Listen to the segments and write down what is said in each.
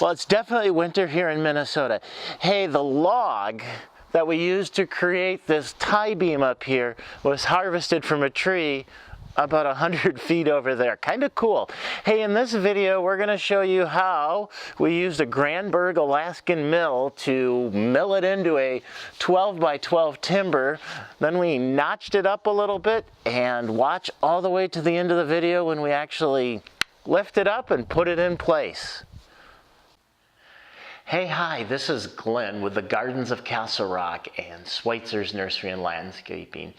Well, it's definitely winter here in Minnesota. Hey, the log that we used to create this tie beam up here was harvested from a tree about 100 feet over there. Kind of cool. Hey, in this video, we're going to show you how we used a Granberg Alaskan mill to mill it into a 12 by 12 timber. Then we notched it up a little bit, and watch all the way to the end of the video when we actually lift it up and put it in place. Hey, hi, this is Glenn with the Gardens of Castle Rock and Schweitzer's Nursery and Landscaping.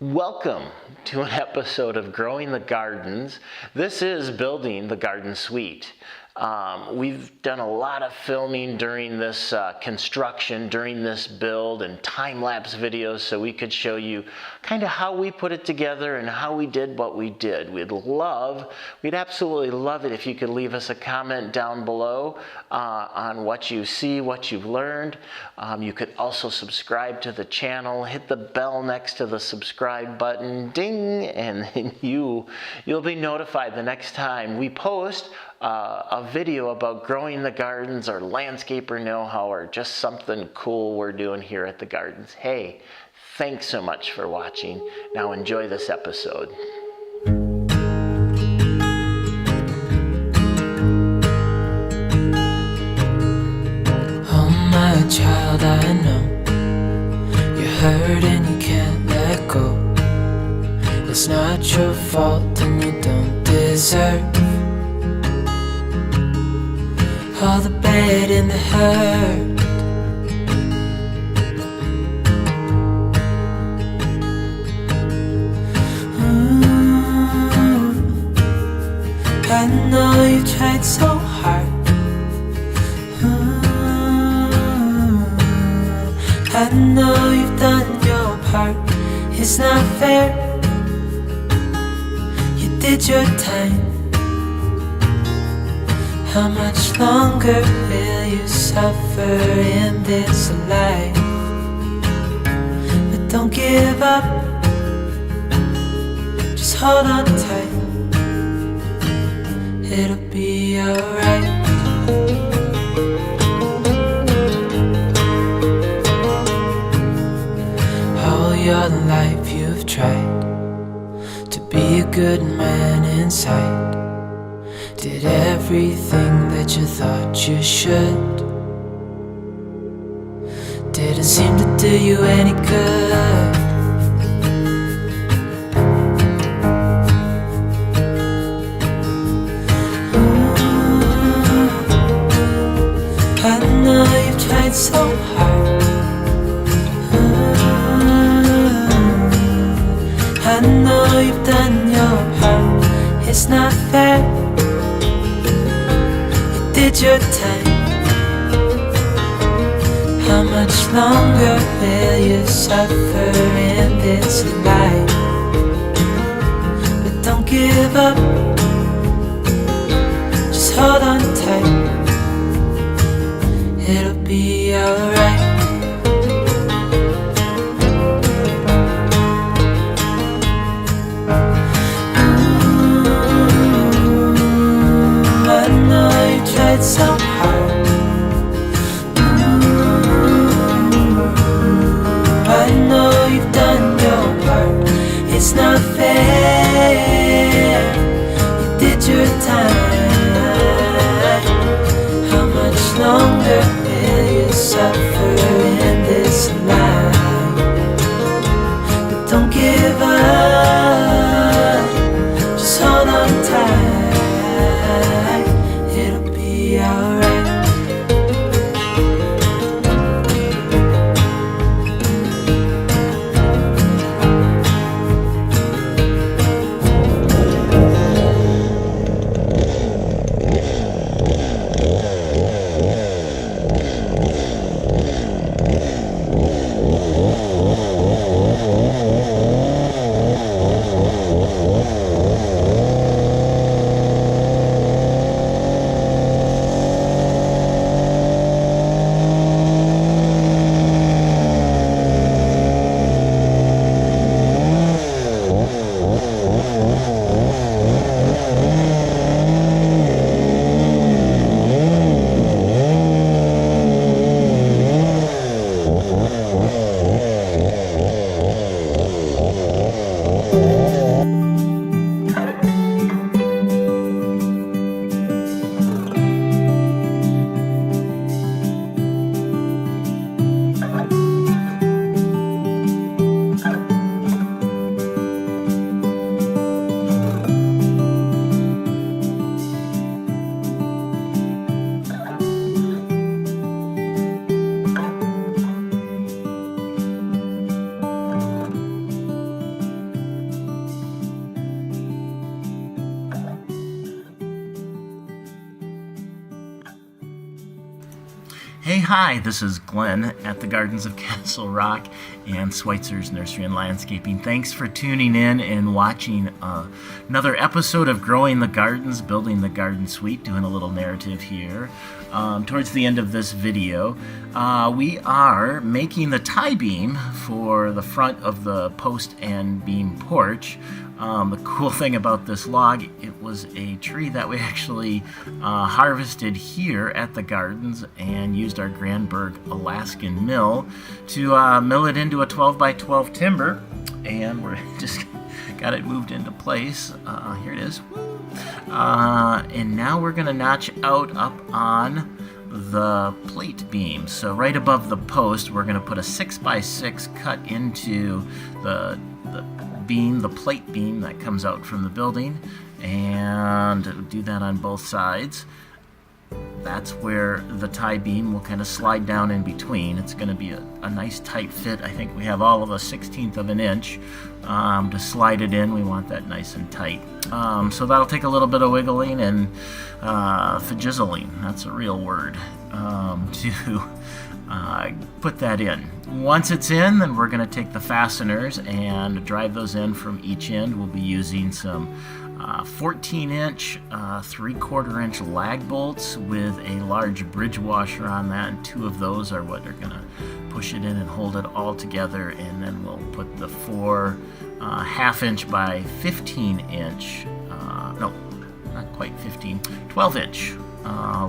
Welcome to an episode of Growing the Gardens. This is building the garden suite. We've done a lot of filming during this construction, during this build, and time-lapse videos so we could show you kind of how we put it together and how we did what we did. We'd absolutely love it if you could leave us a comment down below on what you see, what you've learned. You could also subscribe to the channel, hit the bell next to the subscribe button, ding, and you'll be notified the next time we post a video about growing the gardens or landscaper know-how or just something cool we're doing here at the gardens. Hey, thanks so much for watching. Now enjoy this episode. Oh my child, I know you're hurt and you can't let go. It's not your fault and you don't deserve all the bad and the hurt. I know you tried so hard. I know you've done your part. It's not fair. You did your time. How much longer will you suffer in this life? But don't give up. Just hold on tight. It'll be alright. All your life you've tried to be a good man inside. Did everything that you thought you should. Didn't seem to do you any good. I know you've tried so hard. I know you've done your part. It's not fair. Did your time. How much longer will you suffer in this life? But don't give up. Just hold on tight. It'll be alright. I know you tried so hard. I know you've done your part. It's not fair. You did your time. Hey, hi, this is Glenn at the Gardens of Castle Rock and Schweitzer's Nursery and Landscaping. Thanks for tuning in and watching another episode of Growing the Gardens, Building the Garden Suite, doing a little narrative here. Towards the end of this video, we are making the tie beam for the front of the post and beam porch. The cool thing about this log, it was a tree that we actually harvested here at the gardens and used our Granberg Alaskan mill to mill it into a 12 by 12 timber, and we're just got it moved into place. Here it is. And now we're going to notch out up on the plate beam. So right above the post, we're going to put a 6 by 6 cut into the beam, the plate beam that comes out from the building, and do that on both sides. That's where the tie beam will kind of slide down in between. It's going to be a nice tight fit. I think we have all of a 1/16 of an inch to slide it in. We want that nice and tight. So that'll take a little bit of wiggling and fajizzling, that's a real word, to put that in. Once it's in, then we're going to take the fasteners and drive those in from each end. We'll be using some 14-inch, 3/4-inch lag bolts with a large bridge washer on that, and 2 of those are what are going to push it in and hold it all together. And then we'll put the 4 1/2-inch by 15-inch, no, not quite 15, 12-inch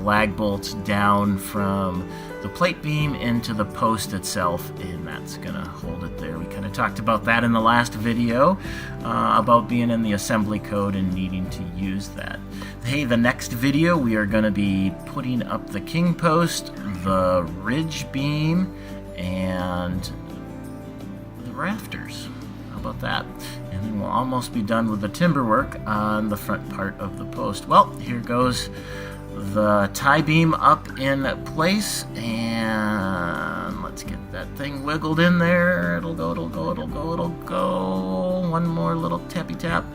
lag bolts down from the plate beam into the post itself, and that's going to hold it there. We kind of talked about that in the last video, about being in the assembly code and needing to use that. Hey, the next video we are going to be putting up the king post, the ridge beam, and the rafters. How about that? And then we'll almost be done with the timber work on the front part of the post. Well, here goes the tie beam up in place, and let's get that thing wiggled in there. It'll go, it'll go, it'll go, it'll go. One more little tappy tap,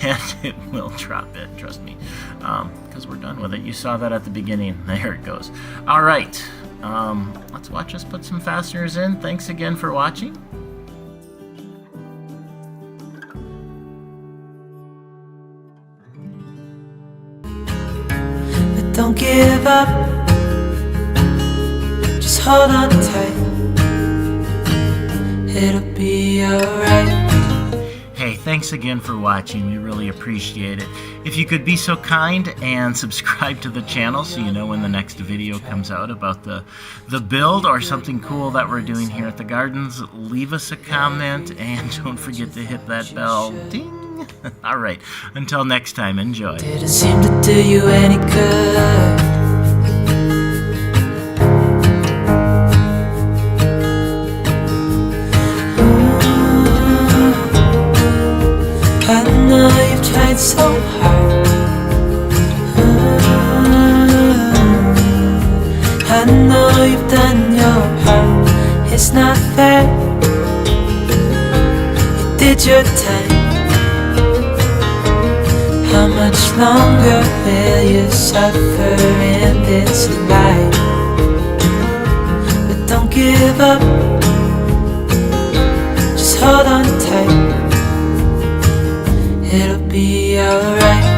and it will drop it, trust me, because we're done with it. You saw that at the beginning. There it goes. All right, let's watch us put some fasteners in. Thanks again for watching. Don't give up, just hold on tight, it'll be alright. Hey, thanks again for watching. We really appreciate it. If you could be so kind and subscribe to the channel so you know when the next video comes out about the build or something cool that we're doing here at the gardens, leave us a comment and don't forget to hit that bell. Ding! All right, until next time, enjoy. Didn't seem to do you any good. I know you've tried so hard. I know you've done your part. It's not fair. You did your time. How much longer will you suffer in this life? But don't give up, just hold on tight, it'll be alright.